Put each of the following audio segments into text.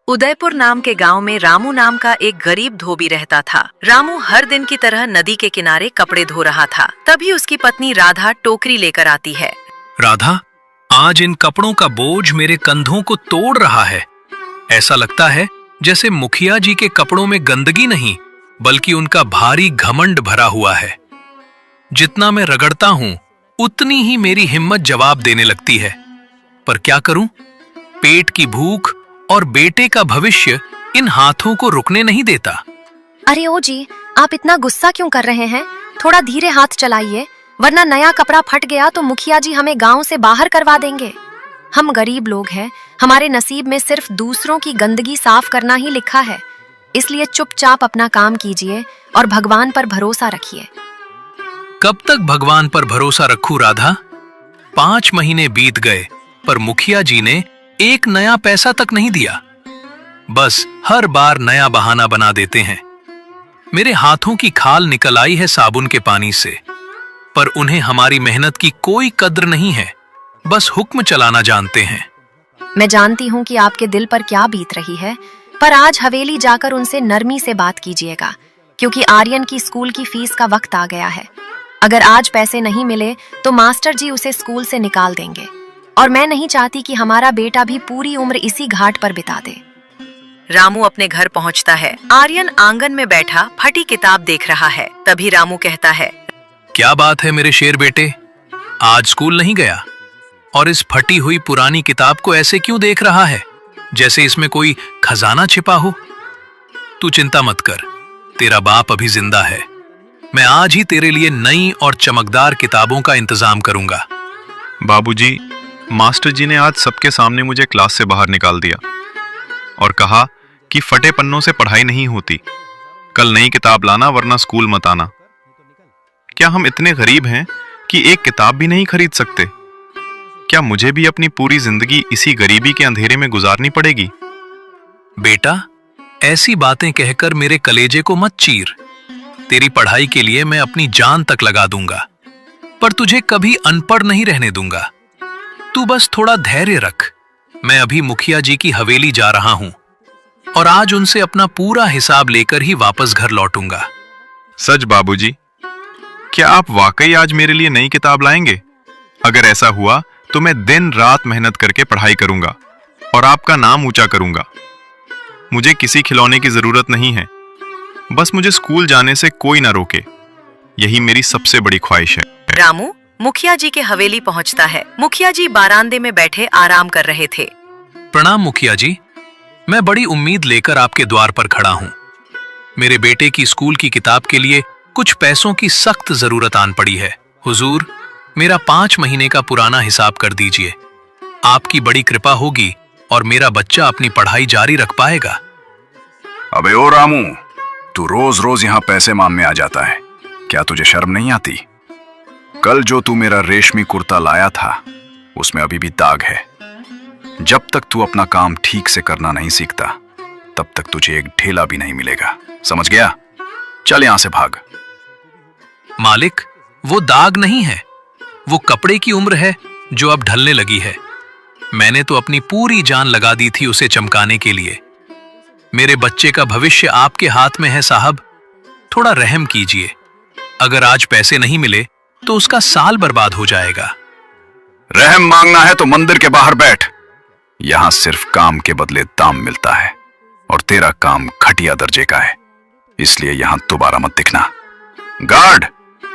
उदयपुर नाम के गांव में रामू नाम का एक गरीब धोबी रहता था। रामू हर दिन की तरह नदी के किनारे कपड़े धो रहा था। तभी उसकी पत्नी राधा टोकरी लेकर आती है। राधा, आज इन कपड़ों का बोझ मेरे कंधों को तोड़ रहा है। ऐसा लगता है जैसे मुखिया जी के कपड़ों में गंदगी नहीं, बल्कि उनका भारी घमंड भरा हुआ है। जितना मैं रगड़ता हूं, उतनी ही मेरी हिम्मत जवाब देने लगती है। पर क्या करूं? पेट की भूख और बेटे का भविष्य इन हाथों को रुकने नहीं देता। अरे ओ जी, आप इतना गुस्सा क्यों कर रहे हैं? थोड़ा धीरे हाथ चलाइए, वरना नया कपड़ा फट गया तो मुखिया जी हमें गांव से बाहर करवा देंगे। हम गरीब लोग हैं, हमारे नसीब में सिर्फ दूसरों की गंदगी साफ करना ही लिखा है। इसलिए चुपचाप अपना काम कीजिए और भगवान पर भरोसा रखिए। कब तक भगवान पर भरोसा रखूं राधा? 5 महीने बीत गए, पर मुखिया जी ने एक नया पैसा तक नहीं दिया। बस हर बार नया बहाना बना देते हैं। मेरे हाथों की खाल निकल आई है साबुन के पानी से, पर उन्हें हमारी मेहनत की कोई कद्र नहीं है। बस हुक्म चलाना जानते हैं। मैं जानती हूँ कि आपके दिल पर क्या बीत रही है, पर आज हवेली जाकर उनसे नरमी से बात कीजिएगा, क्योंकि आर्यन की स्कूल की फीस का वक्त आ गया है। अगर आज पैसे नहीं मिले तो मास्टर जी उसे स्कूल से निकाल देंगे, और मैं नहीं चाहती कि हमारा बेटा भी पूरी उम्र इसी घाट पर बिता दे। रामू अपने घर पहुंचता है। आर्यन आंगन में बैठा फटी किताब देख रहा है। तभी रामू कहता है, क्या बात है मेरे शेर बेटे, आज स्कूल नहीं गया? और इस फटी हुई पुरानी किताब को ऐसे क्यों देख रहा है, जैसे इसमें कोई खजाना छिपा हो? तू चिंता मत कर, तेरा बाप अभी जिंदा है। मैं आज ही तेरे लिए नई और चमकदार किताबों का इंतजाम करूंगा। बाबूजी, मास्टर जी ने आज सबके सामने मुझे क्लास से बाहर निकाल दिया और कहा कि फटे पन्नों से पढ़ाई नहीं होती। कल नई किताब लाना, वरना स्कूल मत आना। क्या हम इतने गरीब हैं कि एक किताब भी नहीं खरीद सकते? क्या मुझे भी अपनी पूरी जिंदगी इसी गरीबी के अंधेरे में गुजारनी पड़ेगी? बेटा, ऐसी बातें कहकर मेरे कलेजे को मत चीर। तेरी पढ़ाई के लिए मैं अपनी जान तक लगा दूंगा, पर तुझे कभी अनपढ़ नहीं रहने दूंगा। तू बस थोड़ा धैर्य रख। मैं अभी मुखिया जी की हवेली जा रहा हूं और आज उनसे अपना पूरा हिसाब लेकर ही वापस घर लौटूंगा। सच बाबूजी? क्या आप वाकई आज मेरे लिए नई किताब लाएंगे? अगर ऐसा हुआ तो मैं दिन रात मेहनत करके पढ़ाई करूंगा और आपका नाम ऊंचा करूंगा। मुझे किसी खिलौने की जरूरत नहीं है, बस मुझे स्कूल जाने से कोई ना रोके। यही मेरी सबसे बड़ी ख्वाहिश है। रामू मुखिया जी के हवेली पहुंचता है। मुखिया जी बारांदे में बैठे आराम कर रहे थे। प्रणाम मुखिया जी, मैं बड़ी उम्मीद लेकर आपके द्वार पर खड़ा हूं। मेरे बेटे की स्कूल की किताब के लिए कुछ पैसों की सख्त जरूरत आन पड़ी है। हुजूर, मेरा 5 महीने का पुराना हिसाब कर दीजिए। आपकी बड़ी कृपा होगी और मेरा बच्चा अपनी पढ़ाई जारी रख पाएगा। अबे ओ रामू, तू रोज रोज यहाँ पैसे मांगने आ जाता है, क्या तुझे शर्म नहीं आती? कल जो तू मेरा रेशमी कुर्ता लाया था, उसमें अभी भी दाग है। जब तक तू अपना काम ठीक से करना नहीं सीखता, तब तक तुझे एक ढेला भी नहीं मिलेगा, समझ गया? चल यहां से भाग। मालिक, वो दाग नहीं है, वो कपड़े की उम्र है जो अब ढलने लगी है। मैंने तो अपनी पूरी जान लगा दी थी उसे चमकाने के लिए। मेरे बच्चे का भविष्य आपके हाथ में है साहब, थोड़ा रहम कीजिए। अगर आज पैसे नहीं मिले तो उसका साल बर्बाद हो जाएगा। रहम मांगना है तो मंदिर के बाहर बैठ। यहां सिर्फ काम के बदले दाम मिलता है, और तेरा काम घटिया दर्जे का है, इसलिए यहां दोबारा मत दिखना। गार्ड,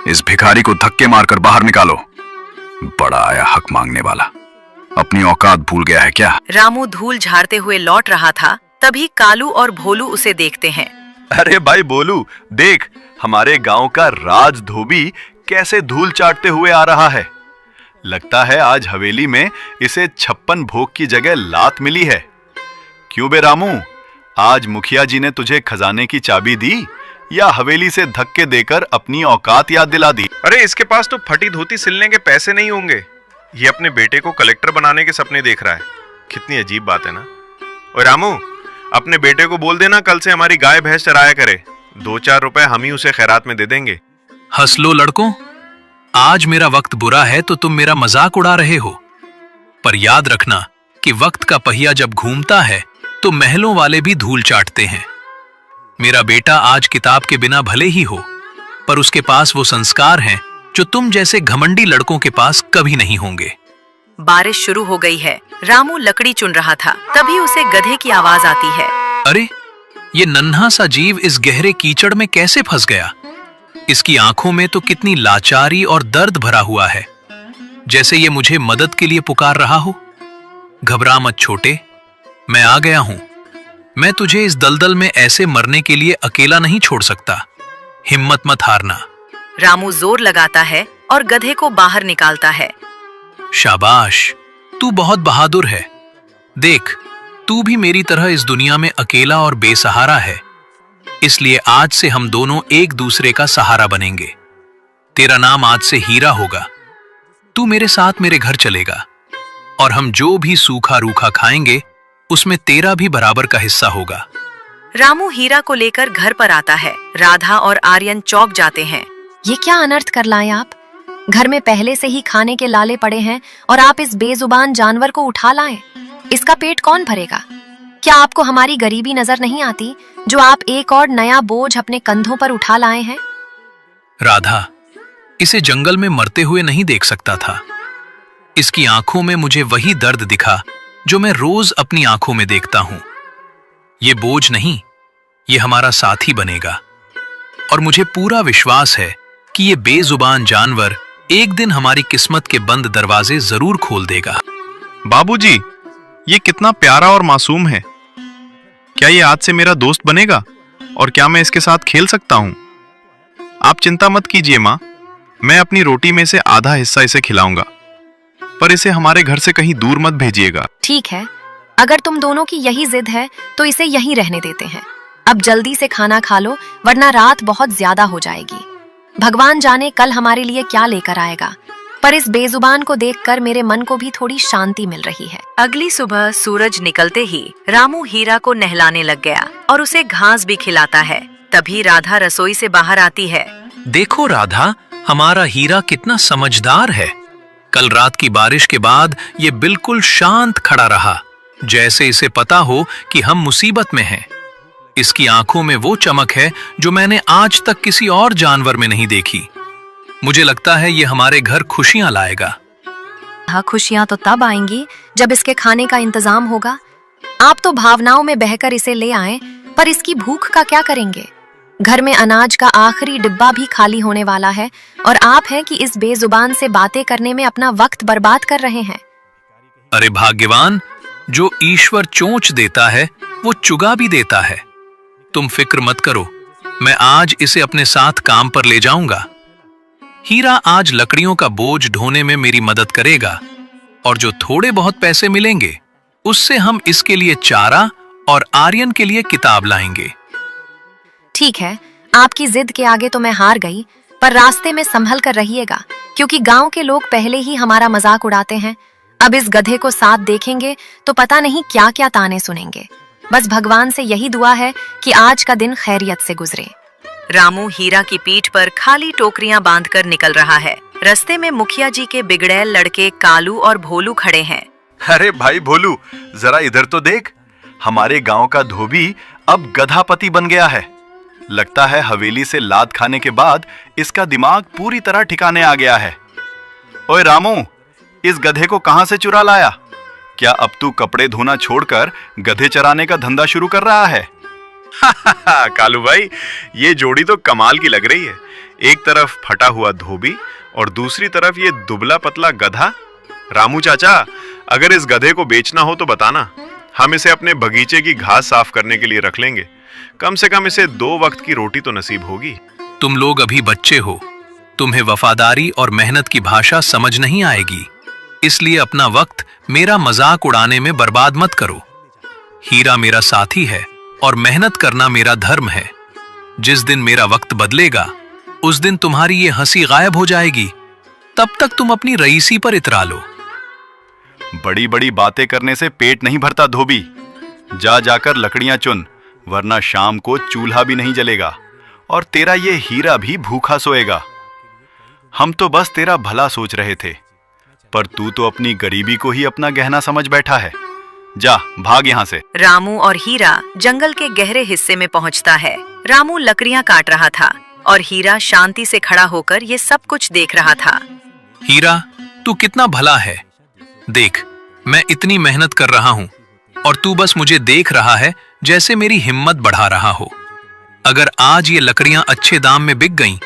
इस भिखारी को धक्के मारकर बाहर निकालो। बड़ा आया हक मांगने वाला, अपनी औकात भूल गया है क्या? रामू धूल झाड़ते हुए लौट रहा था। तभी कालू और भोलू उसे देखते हैं। अरे भाई बोलू, देख हमारे गांव का राज धोबी कैसे धूल चाटते हुए आ रहा है। लगता है आज हवेली में इसे 56 भोग की जगह लात मिली है। क्यों बे रामू, आज मुखिया जी ने तुझे खजाने की चाबी दी या हवेली से धक्के देकर अपनी औकात याद दिला दी? अरे इसके पास तो फटी धोती सिलने के पैसे नहीं होंगे। ये अपने बेटे को कलेक्टर बनाने के सपने देख रहा है। कितनी अजीब बात है ना। और रामू, अपने बेटे को बोल देना कल से हमारी गाय भैंस चराया करे। 2-4 रुपए हम ही उसे खैरात में दे देंगे। हंस लो लड़कों, आज मेरा वक्त बुरा है तो तुम मेरा मजाक उड़ा रहे हो, पर याद रखना कि वक्त का पहिया जब घूमता है तो महलों वाले भी धूल चाटते हैं। मेरा बेटा आज किताब के बिना भले ही हो, पर उसके पास वो संस्कार हैं जो तुम जैसे घमंडी लड़कों के पास कभी नहीं होंगे। बारिश शुरू हो गई है। रामू लकड़ी चुन रहा था, तभी उसे गधे की आवाज आती है। अरे, ये नन्हा सा जीव इस गहरे कीचड़ में कैसे फंस गया? इसकी आंखों में तो कितनी लाचारी और दर्द भरा हुआ है, जैसे ये मुझे मदद के लिए पुकार रहा हो। घबरा मत छोटे, मैं आ गया हूं। मैं तुझे इस दलदल में ऐसे मरने के लिए अकेला नहीं छोड़ सकता। हिम्मत मत हारना। रामू जोर लगाता है और गधे को बाहर निकालता है। शाबाश, तू बहुत बहादुर है। देख, तू भी मेरी तरह इस दुनिया में अकेला और बेसहारा है, इसलिए आज से हम दोनों एक दूसरे का सहारा बनेंगे। तेरा नाम आज से हीरा होगा। तू मेरे साथ मेरे घर चलेगा और हम जो भी सूखा रूखा खाएंगे उसमें तेरा भी बराबर का हिस्सा होगा। रामू हीरा को लेकर घर पर आता है। राधा और आर्यन चौंक जाते हैं। ये क्या अनर्थ कर लाए आप? घर में पहले से ही खाने के लाले पड़े हैं और आप इस बेजुबान जानवर को उठा लाए। इसका पेट कौन भरेगा? क्या आपको हमारी गरीबी नजर नहीं आती जो आप एक और नया बोझ अपने कंधों पर उठा लाए हैं? राधा, इसे जंगल में मरते हुए नहीं देख सकता था। इसकी आंखों में मुझे वही दर्द दिखा जो मैं रोज अपनी आंखों में देखता हूं। ये बोझ नहीं, ये हमारा साथी बनेगा। और मुझे पूरा विश्वास है कि ये बेजुबान जानवर एक दिन हमारी किस्मत के बंद दरवाजे जरूर खोल देगा। बाबूजी, ये कितना प्यारा और मासूम है। क्या ये आज से मेरा दोस्त बनेगा और क्या मैं इसके साथ खेल सकता हूं? आप चिंता मत कीजिए माँ, मैं अपनी रोटी में से आधा हिस्सा इसे खिलाऊंगा, पर इसे हमारे घर से कहीं दूर मत भेजिएगा। ठीक है, अगर तुम दोनों की यही जिद है तो इसे यहीं रहने देते हैं। अब जल्दी से खाना खा लो, वरना रात बहुत ज्यादा हो जाएगी। भगवान जाने कल हमारे लिए क्या लेकर आएगा, पर इस बेजुबान को देखकर मेरे मन को भी थोड़ी शांति मिल रही है। अगली सुबह सूरज निकलते ही रामू हीरा को नहलाने लग गया और उसे घास भी खिलाता है। तभी राधा रसोई से बाहर आती है। देखो राधा, हमारा हीरा कितना समझदार है। कल रात की बारिश के बाद ये बिल्कुल शांत खड़ा रहा, जैसे इसे पता हो कि हम मुसीबत में हैं। इसकी आंखों में वो चमक है जो मैंने आज तक किसी और जानवर में नहीं देखी। मुझे लगता है ये हमारे घर खुशियां लाएगा। हाँ, खुशियां तो तब आएंगी जब इसके खाने का इंतजाम होगा। आप तो भावनाओं में बहकर इसे ले आए, पर इसकी भूख का क्या करेंगे? घर में अनाज का आखिरी डिब्बा भी खाली होने वाला है और आप हैं कि इस बेजुबान से बातें करने में अपना वक्त बर्बाद कर रहे हैं। अरे भाग्यवान, जो ईश्वर चोंच देता है वो चुगा भी देता है। तुम फिक्र मत करो, मैं आज इसे अपने साथ काम पर ले जाऊंगा। हीरा आज लकड़ियों का बोझ ढोने में मेरी मदद करेगा और जो थोड़े बहुत पैसे मिलेंगे उससे हम इसके लिए चारा और आर्यन के लिए किताब लाएंगे। ठीक है, आपकी जिद के आगे तो मैं हार गई, पर रास्ते में संभल कर रहिएगा, क्योंकि गांव के लोग पहले ही हमारा मजाक उड़ाते हैं। अब इस गधे को साथ देखेंगे तो पता नहीं क्या क्या ताने सुनेंगे। बस भगवान से यही दुआ है कि आज का दिन खैरियत से गुजरे। रामू हीरा की पीठ पर खाली टोकरियां बांधकर निकल रहा है। रास्ते में मुखिया जी के बिगड़ैल लड़के कालू और भोलू खड़े हैं। अरे भाई भोलू, जरा इधर तो देख, हमारे गांव का धोबी अब गधापति बन गया है। लगता है हवेली से लात खाने के बाद इसका दिमाग पूरी तरह ठिकाने आ गया है। ओए रामू, इस गधे को कहां से चुरा लाया? क्या अब तू कपड़े धोना छोड़कर गधे चराने का धंधा शुरू कर रहा है? कालू भाई, ये जोड़ी तो कमाल की लग रही है। एक तरफ फटा हुआ धोबी और दूसरी तरफ ये दुबला पतला गधा। रामू चाचा, अगर इस गधे को बेचना हो तो बताना, हम इसे अपने बगीचे की घास साफ करने के लिए रख लेंगे। कम से कम इसे 2 वक्त की रोटी तो नसीब होगी। तुम लोग अभी बच्चे हो, तुम्हें वफादारी और मेहनत की भाषा समझ नहीं आएगी, इसलिए अपना वक्त मेरा मजाक उड़ाने में बर्बाद मत करो। हीरा मेरा साथी है और मेहनत करना मेरा धर्म है। जिस दिन मेरा वक्त बदलेगा उस दिन तुम्हारी ये हंसी गायब हो जाएगी। तब तक तुम अपनी रईसी पर इतरा लो। बड़ी बड़ी बातें करने से पेट नहीं भरता धोबी। जा जाकर लकड़ियां चुन, वरना शाम को चूल्हा भी नहीं जलेगा और तेरा ये हीरा भी भूखा सोएगा। हम तो बस तेरा भला सोच रहे थे, पर तू तो अपनी गरीबी को ही अपना गहना समझ बैठा है। जा भाग यहाँ से। रामू और हीरा जंगल के गहरे हिस्से में पहुंचता है। रामू लकड़ियां काट रहा था और हीरा शांति से खड़ा होकर ये सब कुछ देख रहा था। हीरा, तू कितना भला है। देख, मैं इतनी मेहनत कर रहा हूँ और तू बस मुझे देख रहा है जैसे मेरी हिम्मत बढ़ा रहा हो। अगर आज ये लकड़ियां अच्छे दाम में बिक गईं,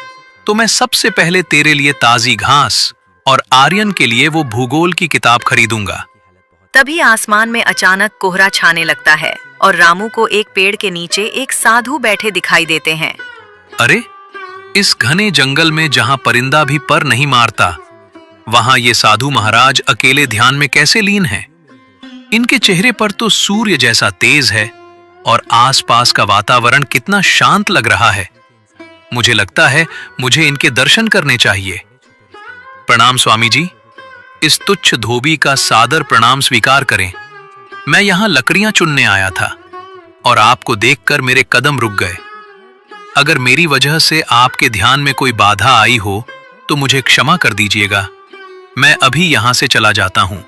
तो मैं सबसे पहले तेरे लिए ताजी घास और आर्यन के लिए वो भूगोल की किताब खरीदूंगा। तभी आसमान में अचानक कोहरा छाने लगता है और रामू को एक पेड़ के नीचे एक साधु बैठे दिखाई देते हैं। अरे, इस घने जंगल में जहां परिंदा भी पर नहीं मारता, वहां ये साधु महाराज अकेले ध्यान में कैसे लीन हैं? इनके चेहरे पर तो सूर्य जैसा तेज है और आसपास का वातावरण कितना शांत लग रहा है। मुझे लगता है मुझे इनके दर्शन करने चाहिए। प्रणाम स्वामी जी, इस तुच्छ धोबी का सादर प्रणाम स्वीकार करें। मैं यहाँ लकड़ियां चुनने आया था और आपको देखकर मेरे कदम रुक गए। अगर मेरी वजह से आपके ध्यान में कोई बाधा आई हो तो मुझे क्षमा कर दीजिएगा। मैं अभी यहाँ से चला जाता हूँ।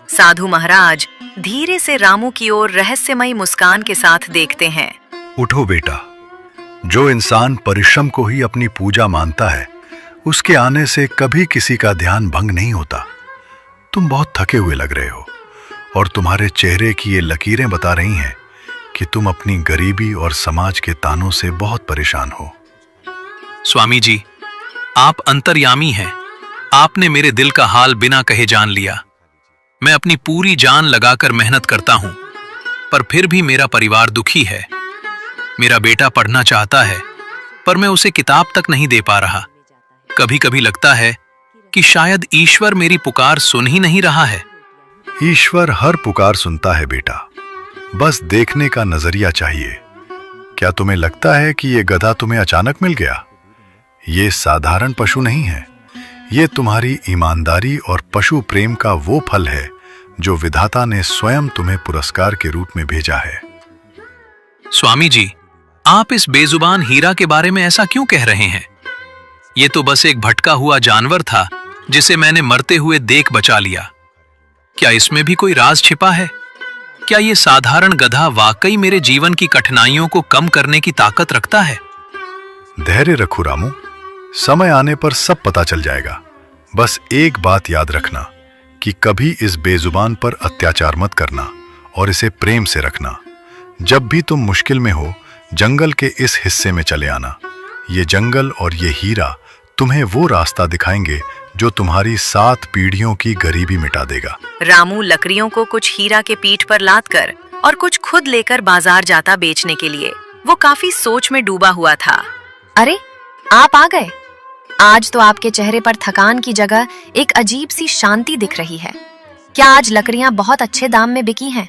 साधु महाराज धीरे से रामू की ओर रहस्यमयी मुस्कान के साथ देखते हैं। उठो बेटा, जो इंसान परिश्रम को ही अपनी पूजा मानता है, उसके आने से कभी किसी का ध्यान भंग नहीं होता। तुम बहुत थके हुए लग रहे हो और तुम्हारे चेहरे की ये लकीरें बता रही हैं कि तुम अपनी गरीबी और समाज के तानों से बहुत परेशान हो। स्वामी जी, आप अंतर्यामी हैं। आपने मेरे दिल का हाल बिना कहे जान लिया। मैं अपनी पूरी जान लगाकर मेहनत करता हूं, पर फिर भी मेरा परिवार दुखी है। मेरा बेटा पढ़ना चाहता है, पर मैं उसे किताब तक नहीं दे पा रहा। कभी कभी लगता है कि शायद ईश्वर मेरी पुकार सुन ही नहीं रहा है। ईश्वर हर पुकार सुनता है बेटा, बस देखने का नजरिया चाहिए। क्या तुम्हें लगता है कि ये गधा तुम्हें अचानक मिल गया? ये साधारण पशु नहीं है। ये तुम्हारी ईमानदारी और पशु प्रेम का वो फल है जो विधाता ने स्वयं तुम्हें पुरस्कार के रूप में भेजा है। स्वामी जी, आप इस बेजुबान हीरा के बारे में ऐसा क्यों कह रहे हैं? ये तो बस एक भटका हुआ जानवर था जिसे मैंने मरते हुए देख बचा लिया। क्या इसमें भी कोई राज छिपा है? क्या ये साधारण गधा वाकई मेरे जीवन की कठिनाइयों को कम करने की ताकत रखता है? धैर्य रखो रामू, समय आने पर सब पता चल जाएगा। बस एक बात याद रखना कि कभी इस बेजुबान पर अत्याचार मत करना और इसे प्रेम से रखना। जब भी तुम मुश्किल में हो, जंगल के इस हिस्से में चले आना। ये जंगल और ये हीरा तुम्हें वो रास्ता दिखाएंगे जो तुम्हारी 7 पीढ़ियों की गरीबी मिटा देगा। रामू लकड़ियों को कुछ हीरा के पीठ पर लाद कर और कुछ खुद लेकर बाजार जाता बेचने के लिए। वो काफी सोच में डूबा हुआ था। अरे, आप आ गए। आज तो आपके चेहरे पर थकान की जगह एक अजीब सी शांति दिख रही है। क्या आज लकड़ियां बहुत अच्छे दाम में बिकी हैं?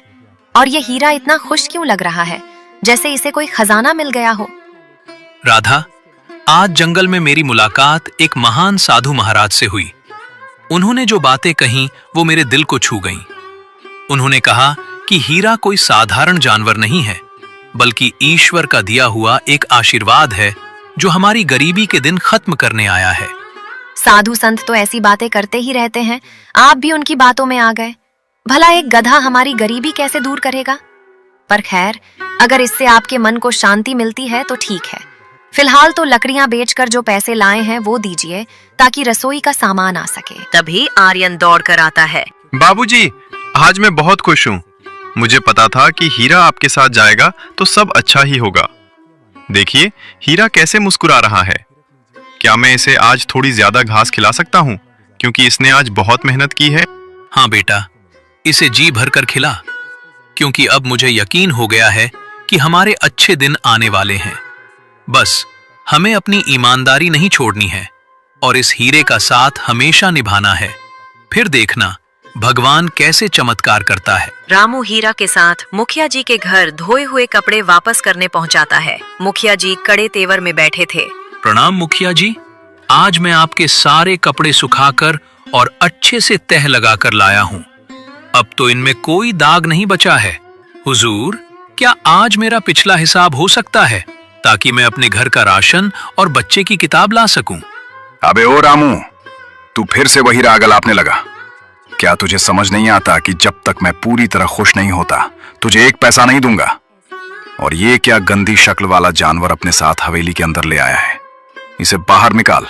और ये हीरा इतना खुश क्यों लग रहा है, जैसे इसे कोई खजाना मिल गया हो? राधा, आज जंगल में मेरी मुलाकात एक महान साधु महाराज से हुई। उन्होंने जो बातें कहीं वो मेरे दिल को छू गईं। उन्होंने कहा कि हीरा कोई साधारण जानवर नहीं है, बल्कि ईश्वर का दिया हुआ एक आशीर्वाद है जो हमारी गरीबी के दिन खत्म करने आया है। साधु संत तो ऐसी बातें करते ही रहते हैं, आप भी उनकी बातों में आ गए। भला एक गधा हमारी गरीबी कैसे दूर करेगा? पर खैर, अगर इससे आपके मन को शांति मिलती है तो ठीक है। फिलहाल तो लकड़ियां बेचकर जो पैसे लाए हैं वो दीजिए, ताकि रसोई का सामान आ सके। तभी आर्यन दौड़ कर आता है। बाबूजी, आज मैं बहुत खुश हूँ। मुझे पता था कि हीरा आपके साथ जाएगा तो सब अच्छा ही होगा। देखिए, हीरा कैसे मुस्कुरा रहा है। क्या मैं इसे आज थोड़ी ज्यादा घास खिला सकता हूँ, क्योंकि इसने आज बहुत मेहनत की है? हाँ बेटा, इसे जी भरकर खिला, क्योंकि अब मुझे यकीन हो गया है कि हमारे अच्छे दिन आने वाले हैं। बस हमें अपनी ईमानदारी नहीं छोड़नी है और इस हीरे का साथ हमेशा निभाना है। फिर देखना भगवान कैसे चमत्कार करता है। रामू हीरा के साथ मुखिया जी के घर धोए हुए कपड़े वापस करने पहुंचाता है। मुखिया जी कड़े तेवर में बैठे थे। प्रणाम मुखिया जी, आज मैं आपके सारे कपड़े सुखाकर और अच्छे से तह लगाकर लाया हूँ। अब तो इनमें कोई दाग नहीं बचा है। हुजूर, क्या आज मेरा पिछला हिसाब हो सकता है, ताकि मैं अपने घर का राशन और बच्चे की किताब ला सकूं? अबे ओ रामू, तू फिर से वही राग अलापने लगा। क्या तुझे समझ नहीं आता कि जब तक मैं पूरी तरह खुश नहीं होता तुझे एक पैसा नहीं दूंगा? और ये क्या गंदी शक्ल वाला जानवर अपने साथ हवेली के अंदर ले आया है? इसे बाहर निकाल,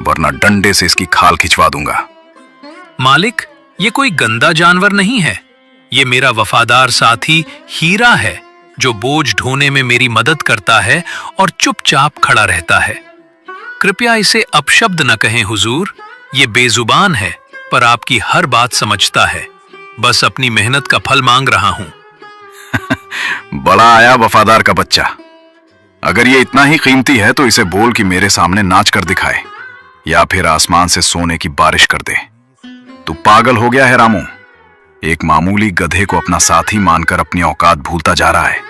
वरना डंडे से इसकी खाल खिंचवा दूंगा। मालिक, ये कोई गंदा जानवर नहीं है। ये मेरा वफादार साथी हीरा है, जो बोझ ढोने में मेरी मदद करता है और चुपचाप खड़ा रहता है। कृपया इसे अपशब्द न कहें हुजूर। ये बेजुबान है, पर आपकी हर बात समझता है। बस अपनी मेहनत का फल मांग रहा हूं। बड़ा आया वफादार का बच्चा। अगर ये इतना ही कीमती है तो इसे बोल कि मेरे सामने नाच कर दिखाए, या फिर आसमान से सोने की बारिश कर दे। तू पागल हो गया है रामू। एक मामूली गधे को अपना साथी मानकर अपनी औकात भूलता जा रहा है।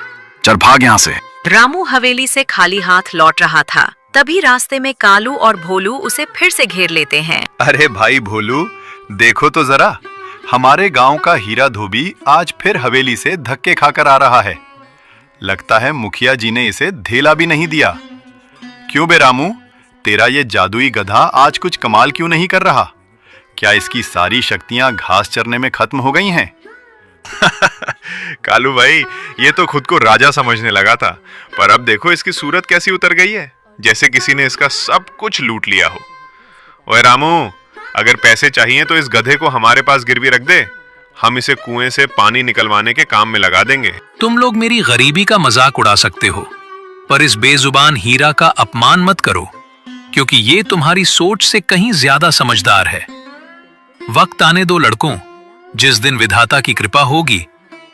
चल भाग यहां से। रामू हवेली से खाली हाथ लौट रहा था, तभी रास्ते में कालू और भोलू उसे फिर से घेर लेते हैं। अरे भाई भोलू, देखो तो जरा, हमारे गांव का हीरा धोबी आज फिर हवेली से धक्के खाकर आ रहा है। लगता है मुखिया जी ने इसे धेला भी नहीं दिया। क्यों बे रामू, तेरा ये जादुई गधा आज कुछ कमाल क्यों नहीं कर रहा? क्या इसकी सारी शक्तियां घास चरने में खत्म हो गई हैं? कालू भाई, ये तो खुद को राजा समझने लगा था, पर अब देखो इसकी सूरत कैसी उतर गई है, जैसे किसी ने इसका सब कुछ लूट लिया हो। ओए रामू, अगर पैसे चाहिए तो इस गधे को हमारे पास गिरवी रख दे, हम इसे कुएं से पानी निकलवाने के काम में लगा देंगे। तुम लोग मेरी गरीबी का मजाक उड़ा सकते हो, पर इस बेजुबान हीरा का अपमान मत करो, क्योंकि ये तुम्हारी सोच से कहीं ज्यादा समझदार है। वक्त आने दो लड़कों, जिस दिन विधाता की कृपा होगी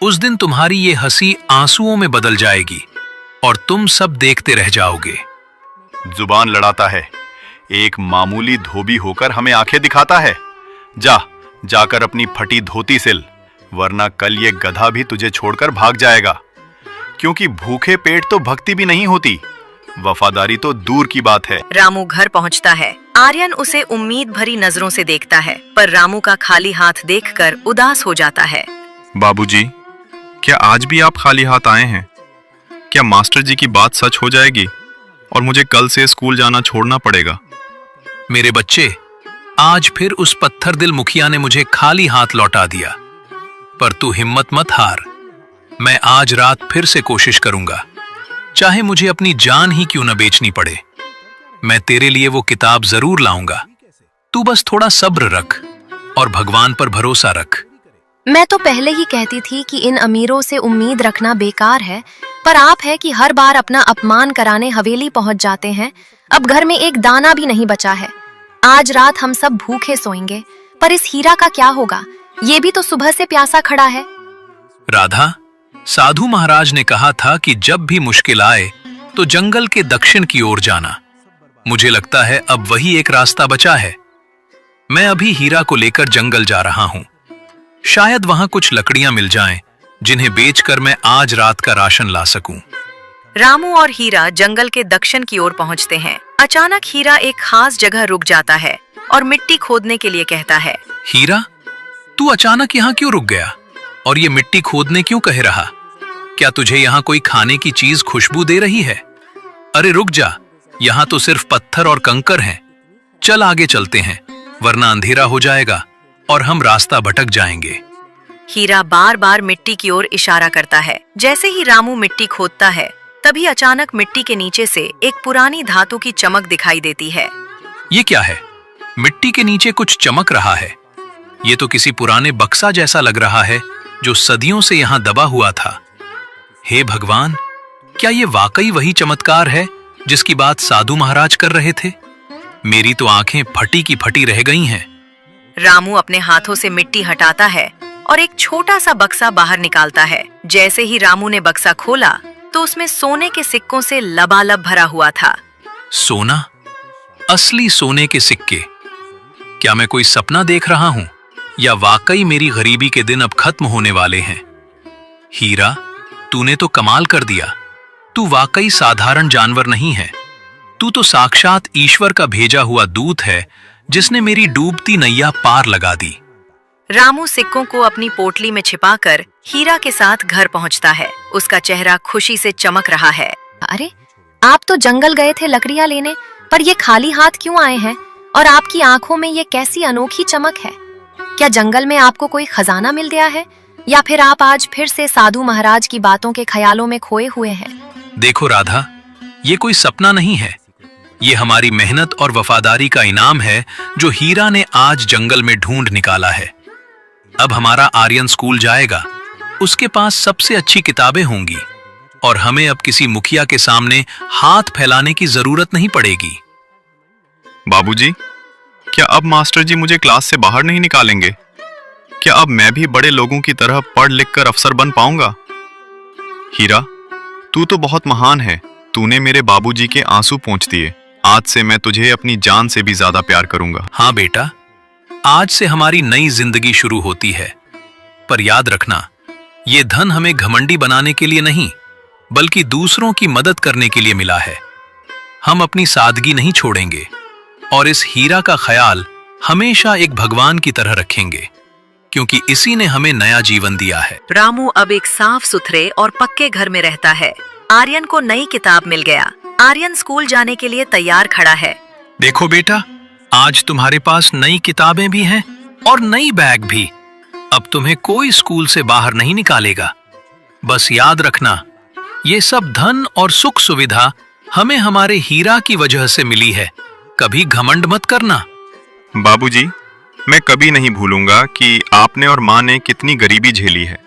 उस दिन तुम्हारी ये हंसी आंसुओं में बदल जाएगी और तुम सब देखते रह जाओगे। जुबान लड़ाता है, एक मामूली धोबी होकर हमें आंखें दिखाता है। जाकर अपनी फटी धोती सिल, वरना कल ये गधा भी तुझे छोड़कर भाग जाएगा। क्योंकि भूखे पेट तो भक्ति भी नहीं होती, वफादारी तो दूर की बात है। रामू घर पहुंचता है। आर्यन उसे उम्मीद भरी नजरों से देखता है, पर रामू का खाली हाथ देखकर उदास हो जाता है। बाबूजी, क्या आज भी आप खाली हाथ आए हैं? क्या मास्टर जी की बात सच हो जाएगी और मुझे कल से स्कूल जाना छोड़ना पड़ेगा? मेरे बच्चे, आज फिर उस पत्थर दिल मुखिया ने मुझे खाली हाथ लौटा दिया, पर तू हिम्मत मत हार। मैं आज रात फिर से कोशिश करूंगा, चाहे मुझे अपनी जान ही क्यों न बेचनी पड़े। मैं तेरे लिए वो किताब जरूर लाऊंगा। तू बस थोड़ा सब्र रख और भगवान पर भरोसा रख। मैं तो पहले ही कहती थी कि इन अमीरों से उम्मीद रखना बेकार है, पर आप है कि हर बार अपना अपमान कराने हवेली पहुंच जाते हैं। अब घर में एक दाना भी नहीं बचा है। आज रात हम सब भूखे सोएंगे, पर इस हीरा का क्या होगा? ये भी तो सुबह से प्यासा खड़ा है। राधा, साधु महाराज ने कहा था कि जब भी मुश्किल आए तो जंगल के दक्षिण की ओर जाना। मुझे लगता है अब वही एक रास्ता बचा है। मैं अभी हीरा को लेकर जंगल जा रहा हूं। शायद वहां कुछ लकड़ियां मिल जाएं, जिन्हें बेचकर मैं आज रात का राशन ला सकूं। रामू और हीरा जंगल के दक्षिण की ओर पहुंचते हैं। अचानक हीरा एक खास जगह रुक जाता है और मिट्टी खोदने के लिए कहता है। हीरा, तू अचानक यहाँ क्यों रुक गया और ये मिट्टी खोदने क्यों कह रहा? क्या तुझे यहाँ कोई खाने की चीज खुशबू दे रही है? अरे रुक जा, यहाँ तो सिर्फ पत्थर और कंकर हैं। चल आगे चलते हैं, वरना अंधेरा हो जाएगा और हम रास्ता भटक जाएंगे। हीरा बार बार मिट्टी की ओर इशारा करता है। जैसे ही रामू मिट्टी खोदता है, तभी अचानक मिट्टी के नीचे से एक पुरानी धातु की चमक दिखाई देती है। ये क्या है? मिट्टी के नीचे कुछ चमक रहा है। ये तो किसी पुराने बक्सा जैसा लग रहा है जो सदियों से यहाँ दबा हुआ था। हे भगवान, क्या ये वाकई वही चमत्कार है जिसकी बात साधु महाराज कर रहे थे? मेरी तो आंखें फटी की फटी रह गई हैं। रामू अपने हाथों से मिट्टी हटाता है और एक छोटा सा बक्सा बाहर निकालता है। जैसे ही रामू ने बक्सा खोला तो उसमें सोने के सिक्कों से लबालब भरा हुआ था। सोना? असली सोने के सिक्के? क्या मैं कोई सपना देख रहा हूं या वाकई मेरी गरीबी के दिन अब खत्म होने वाले हैं? हीरा, तूने तो कमाल कर दिया। तू वाकई साधारण जानवर नहीं है। तू तो साक्षात ईश्वर का भेजा हुआ दूत है जिसने मेरी डूबती नैया पार लगा दी। रामू सिक्कों को अपनी पोटली में छिपाकर हीरा के साथ घर पहुंचता है। उसका चेहरा खुशी से चमक रहा है। अरे, आप तो जंगल गए थे लकड़ियां लेने, पर ये खाली हाथ क्यों आए हैं? और आपकी आंखों में ये कैसी अनोखी चमक है? क्या जंगल में आपको कोई खजाना मिल गया है, या फिर आप आज फिर से साधु महाराज की बातों के ख्यालों में खोए हुए हैं? देखो राधा, ये कोई सपना नहीं है। ये हमारी मेहनत और वफादारी का इनाम है जो हीरा ने आज जंगल में ढूंढ निकाला है। अब हमारा आर्यन स्कूल जाएगा, उसके पास सबसे अच्छी किताबें होंगी और हमें अब किसी मुखिया के सामने हाथ फैलाने की जरूरत नहीं पड़ेगी। बाबूजी, क्या अब मास्टर जी मुझे क्लास से बाहर नहीं निकालेंगे? क्या अब मैं भी बड़े लोगों की तरह पढ़ लिख कर अफसर बन पाऊंगा? हीरा, तू तो बहुत महान है। तूने मेरे बाबूजी के आंसू पोंछ दिए। आज से मैं तुझे अपनी जान से भी ज्यादा प्यार करूंगा। हाँ बेटा, आज से हमारी नई जिंदगी शुरू होती है। पर याद रखना, ये धन हमें घमंडी बनाने के लिए नहीं, बल्कि दूसरों की मदद करने के लिए मिला है। हम अपनी सादगी नहीं छोड़ेंगे और इस हीरा का ख्याल हमेशा एक भगवान की तरह रखेंगे, क्योंकि इसी ने हमें नया जीवन दिया है। रामू अब एक साफ सुथरे और पक्के घर में रहता है। आर्यन को नई किताब मिल गया। आर्यन स्कूल जाने के लिए तैयार खड़ा है। देखो बेटा, आज तुम्हारे पास नई किताबें भी हैं और नई बैग भी। अब तुम्हें कोई स्कूल से बाहर नहीं निकालेगा। बस याद रखना, ये सब धन और सुख सुविधा हमें हमारे हीरा की वजह से मिली है। कभी घमंड मत करना। बाबूजी, मैं कभी नहीं भूलूंगा कि आपने और माँ ने कितनी गरीबी झेली है।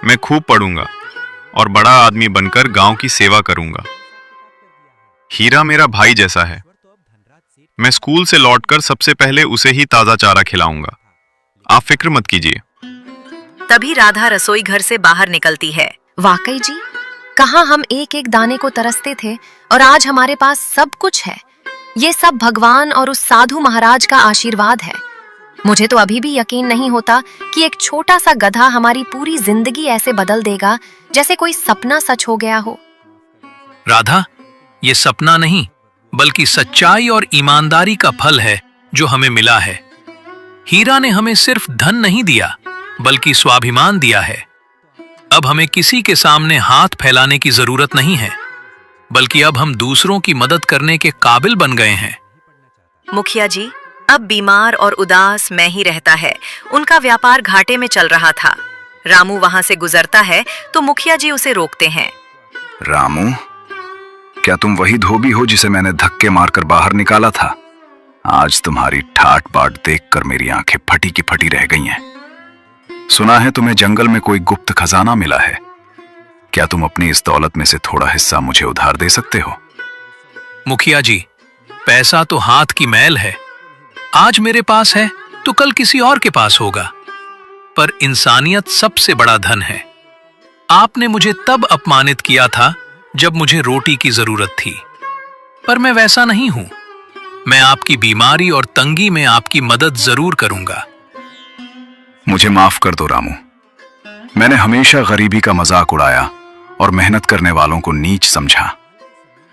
मैं खूब पढ़ूंगा और बड़ा आदमी बनकर गांव की सेवा करूंगा। हीरा मेरा भाई जैसा है। मैं स्कूल से लौटकर सबसे पहले उसे ही ताजा चारा खिलाऊंगा। आप फिक्र मत कीजिए। तभी राधा रसोई घर से बाहर निकलती है। वाकई जी, कहाँ हम एक एक दाने को तरसते थे और आज हमारे पास सब कुछ है। ये सब भगवान और उस साधु महाराज का आशीर्वाद है। मुझे तो अभी भी यकीन नहीं होता कि एक छोटा सा गधा हमारी पूरी जिंदगी ऐसे बदल देगा जैसे कोई सपना सच हो गया हो। राधा, ये सपना नहीं, बल्कि सच्चाई और ईमानदारी का फल है जो हमें मिला है। हीरा ने हमें सिर्फ धन नहीं दिया, बल्कि स्वाभिमान दिया है। अब हमें किसी के सामने हाथ फैलाने की जरूरत नहीं है, बल्कि अब हम दूसरों की मदद करने के काबिल बन गए हैं। मुखिया जी अब बीमार और उदास मैं ही रहता है। उनका व्यापार घाटे में चल रहा था। रामू वहां से गुजरता है तो मुखिया जी उसे रोकते हैं। रामू, क्या तुम वही धोबी हो जिसे मैंने धक्के मारकर बाहर निकाला था? आज तुम्हारी ठाट बाट देखकर मेरी आंखें फटी की फटी रह गई हैं। सुना है तुम्हें जंगल में कोई गुप्त खजाना मिला है। क्या तुम अपनी इस दौलत में से थोड़ा हिस्सा मुझे उधार दे सकते हो? मुखिया जी, पैसा तो हाथ की मैल है। आज मेरे पास है तो कल किसी और के पास होगा, पर इंसानियत सबसे बड़ा धन है। आपने मुझे तब अपमानित किया था जब मुझे रोटी की जरूरत थी, पर मैं वैसा नहीं हूं। मैं आपकी बीमारी और तंगी में आपकी मदद जरूर करूंगा। मुझे माफ कर दो रामू। मैंने हमेशा गरीबी का मजाक उड़ाया और मेहनत करने वालों को नीच समझा।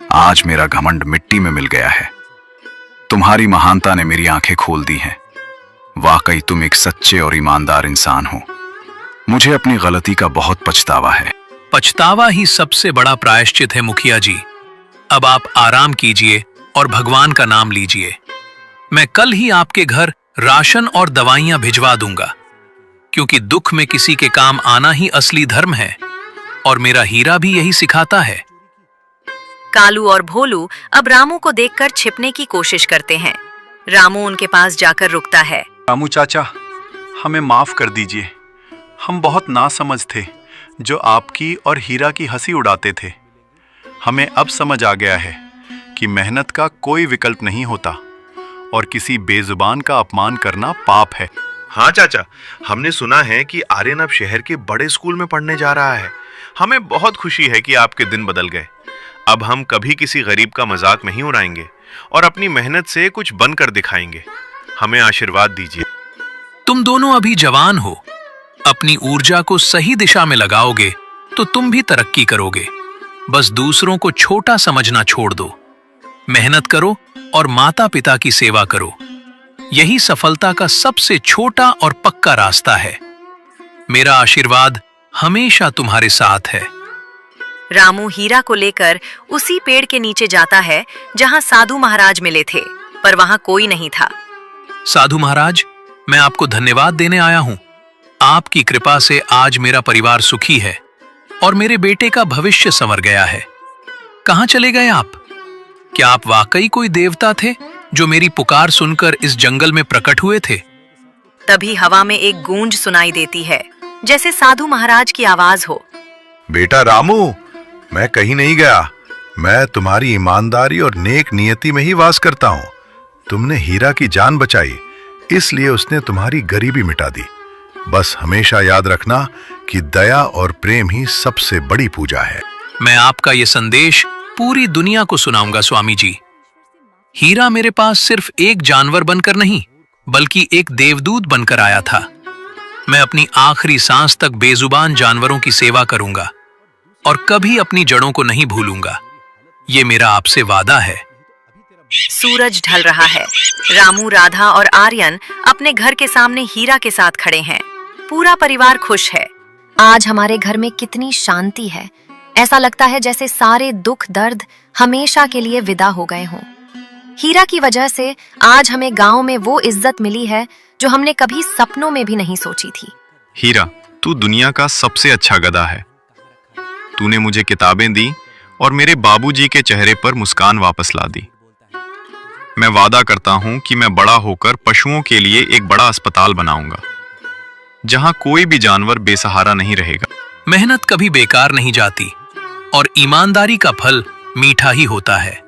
आज मेरा घमंड मिट्टी में मिल गया है। तुम्हारी महानता ने मेरी आंखें खोल दी हैं। वाकई तुम एक सच्चे और ईमानदार इंसान हो। मुझे अपनी गलती का बहुत पछतावा है। पछतावा ही सबसे बड़ा प्रायश्चित है मुखिया जी। अब आप आराम कीजिए और भगवान का नाम लीजिए। मैं कल ही आपके घर राशन और दवाइयां भिजवा दूंगा, क्योंकि दुख में किसी के काम आना ही असली धर्म है और मेरा हीरा भी यही सिखाता है। कालू और भोलू अब रामू को देखकर छिपने की कोशिश करते हैं। रामू उनके पास जाकर रुकता है। रामू चाचा, हमें माफ कर दीजिए। हम बहुत नासमझ थे जो आपकी और हीरा की हंसी उड़ाते थे। हमें अब समझ आ गया है कि मेहनत का कोई विकल्प नहीं होता और किसी बेजुबान का अपमान करना पाप है। हाँ चाचा, हमने सुना है कि आर्यन अब शहर के बड़े स्कूल में पढ़ने जा रहा है। हमें बहुत खुशी है कि आपके दिन बदल गए। अब हम कभी किसी गरीब का मजाक नहीं उड़ाएंगे और अपनी मेहनत से कुछ बनकर दिखाएंगे। हमें आशीर्वाद दीजिए। तुम दोनों अभी जवान हो। अपनी ऊर्जा को सही दिशा में लगाओगे तो तुम भी तरक्की करोगे। बस दूसरों को छोटा समझना छोड़ दो। मेहनत करो और माता पिता की सेवा करो। यही सफलता का सबसे छोटा और पक्का रास्ता है। मेरा आशीर्वाद हमेशा तुम्हारे साथ है। रामू हीरा को लेकर उसी पेड़ के नीचे जाता है जहां साधु महाराज मिले थे, पर वहां कोई नहीं था। साधु महाराज, मैं आपको धन्यवाद देने आया हूं। आपकी कृपा से आज मेरा परिवार सुखी है और मेरे बेटे का भविष्य संवर गया है। कहां चले गए आप? क्या आप वाकई कोई देवता थे जो मेरी पुकार सुनकर इस जंगल में प्रकट हुए थे? तभी हवा में एक गूंज सुनाई देती है, जैसे साधु महाराज की आवाज हो। बेटा रामू, मैं कहीं नहीं गया। मैं तुम्हारी ईमानदारी और नेक नियति में ही वास करता हूँ। तुमने हीरा की जान बचाई, इसलिए उसने तुम्हारी गरीबी मिटा दी। बस हमेशा याद रखना कि दया और प्रेम ही सबसे बड़ी पूजा है। मैं आपका ये संदेश पूरी दुनिया को सुनाऊंगा स्वामी जी। हीरा मेरे पास सिर्फ एक जानवर बनकर नहीं, बल्कि एक देवदूत बनकर आया था। मैं अपनी आखिरी सांस तक बेजुबान जानवरों की सेवा करूंगा और कभी अपनी जड़ों को नहीं भूलूंगा। ये मेरा आपसे वादा है। सूरज ढल रहा है। रामू, राधा और आर्यन अपने घर के सामने हीरा के साथ खड़े हैं। पूरा परिवार खुश है। आज हमारे घर में कितनी शांति है। ऐसा लगता है जैसे सारे दुख दर्द हमेशा के लिए विदा हो गए हों। हीरा की वजह से आज हमें गांव में वो इज्जत मिली है जो हमने कभी सपनों में भी नहीं सोची थी। हीरा, तू दुनिया का सबसे अच्छा गधा है। तूने मुझे किताबें दी और मेरे बाबूजी के चेहरे पर मुस्कान वापस ला दी। मैं वादा करता हूं कि मैं बड़ा होकर पशुओं के लिए एक बड़ा अस्पताल बनाऊंगा, जहां कोई भी जानवर बेसहारा नहीं रहेगा। मेहनत कभी बेकार नहीं जाती और ईमानदारी का फल मीठा ही होता है।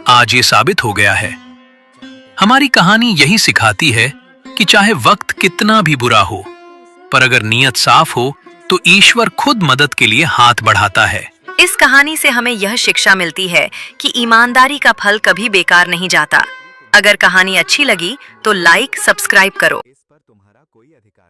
आज ये साबित हो गया है। हमारी कहानी यही सिखाती है कि चाहे वक्त कितना भी बुरा हो, पर अगर नीयत साफ हो तो ईश्वर खुद मदद के लिए हाथ बढ़ाता है। इस कहानी से हमें यह शिक्षा मिलती है कि ईमानदारी का फल कभी बेकार नहीं जाता। अगर कहानी अच्छी लगी तो लाइक, सब्सक्राइब करो।